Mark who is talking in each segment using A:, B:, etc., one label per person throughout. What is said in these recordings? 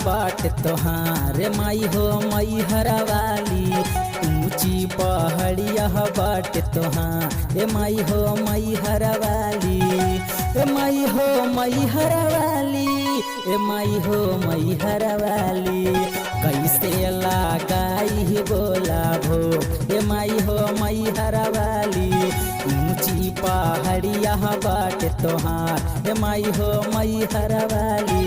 A: बाट तोहार माई हो मई हरवाली। ऊंची पहाड़िया बाट तोहार माई हो मई हरवाली। माई हो मई हरवाली, माई हो मई हरवाली। कैसे लगाई बोला भो माई हो मई हरवाली। ऊंची पहाड़िया बाट तोहार माई हो मई हरवाली।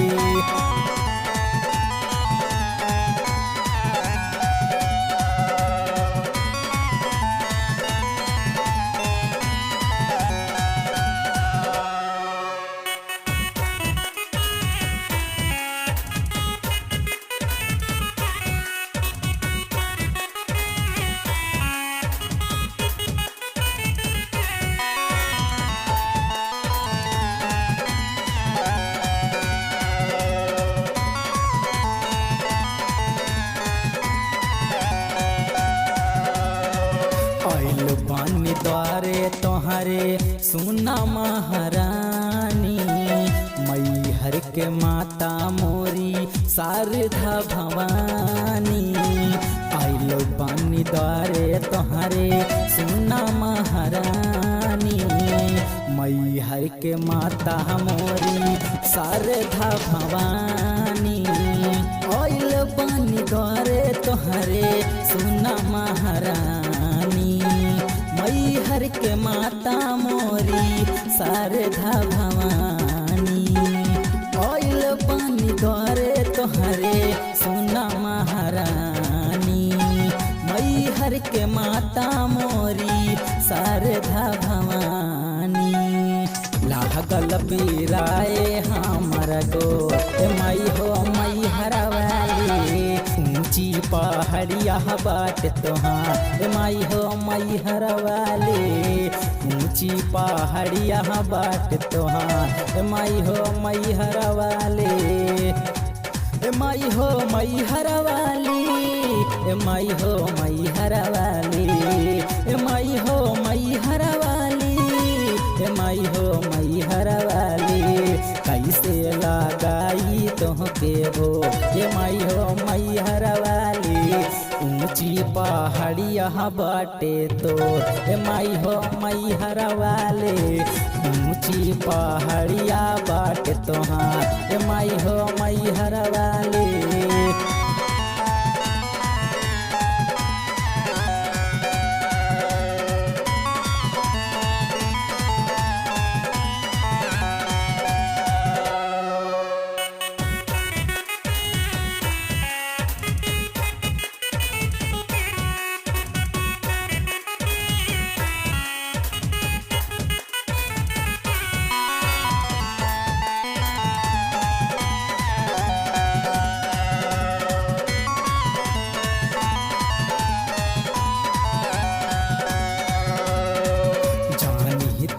A: बानी द्वारे तोहरे सुना महारानी। मई हर के माता मोरी शारदा भवानी। आइलो बानी द्वारे तोहरे सुना महारानी। मई हर के माता मोरी शारदा भवानी। आइलो बानी द्वारे तोहरे सुना महारानी। मई हर के माता मोरी शारदा भवानी। आइल पानी द्वारे तोहरे सुना महारानी। मई हर के माता मोरी शारदा भवानी। लागल पीराए हमर गो माई हो मई हरवाली। ऊंची पहाड़िया बाट तोहार माई हो मई हरवाली। ऊंची पहाड़िया बाट तोहार माई हो मई हरवाली। माई हो मई हरवाली, माई हो मई हरवाली। माई हो मई हरवाली, माई हो मई हरवाली। कैसे लगाई तोहके भो माई हो मई हरवाली। ऊंची पहाड़िया बाटे तो माई हो मई हरवाली। ऊंची पहाड़िया बाटे तोहार माई हो मई हरवाली।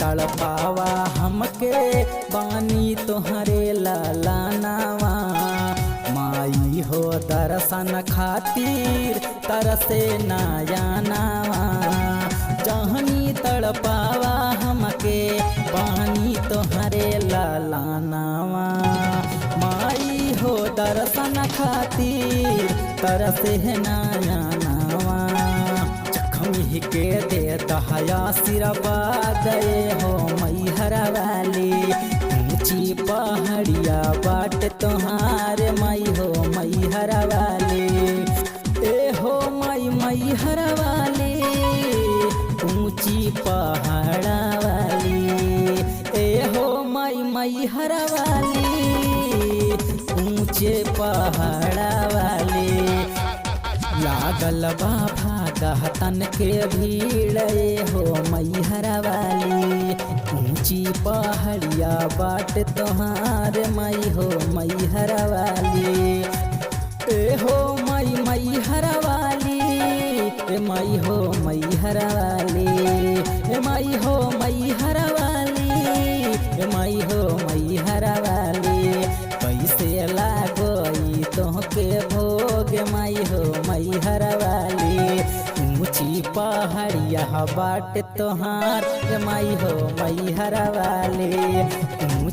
A: तड़पावा हमके बानी तोहरे लालानावा। माई हो दर्शन खातिर तरसे नया नावा। जहनी तड़पावा हमके बानी तोहरे लालानावा। माई हो दर्शन खातिर तरसे नया नावा। जख्मी के दे दहया सिरवा दे हो मई हरवाली। ऊंची पहाड़िया बाट तोहार माई हो मई हरवाली। ए हो मई मई हरवाली। ऊंची पहाड़ा वाली। ए हो मई मई हरवाली। ऊंचे पहाड़ा वाली। लागल बाबा गहतन के भीड़ हो मई हरवाली। ऊंची पहाड़िया बाट तोहार माई हो मई हरवाली। ए हो मई मई हरवाली। ए माई हो मई हरवाली। ए माई हो मई हरवाली। ए माई हो मई हरवाली। कैसे लागोई तोहके भोग माई हो मई हरवाली। ऊंची पहाड़िया बाट तोहार माई हो मई हरवाली।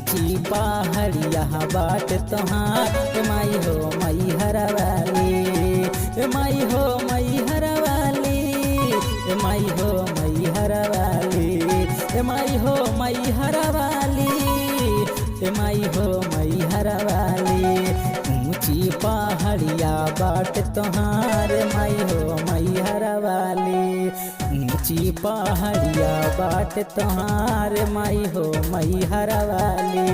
A: ऊंची पहाड़िया बाट तोहार ए माई हो मई हरवाली, ए माई हो मई हरवाली, ए माई हो मई हरवाली, ए माई हो मई हरवाली, ए माई हो मई हरवाली। ऊंची पहाड़िया बाट तोहार माई हो मई हरवाली, ऊंची पहाड़िया बाट तोहार माई हो मई हरवाली।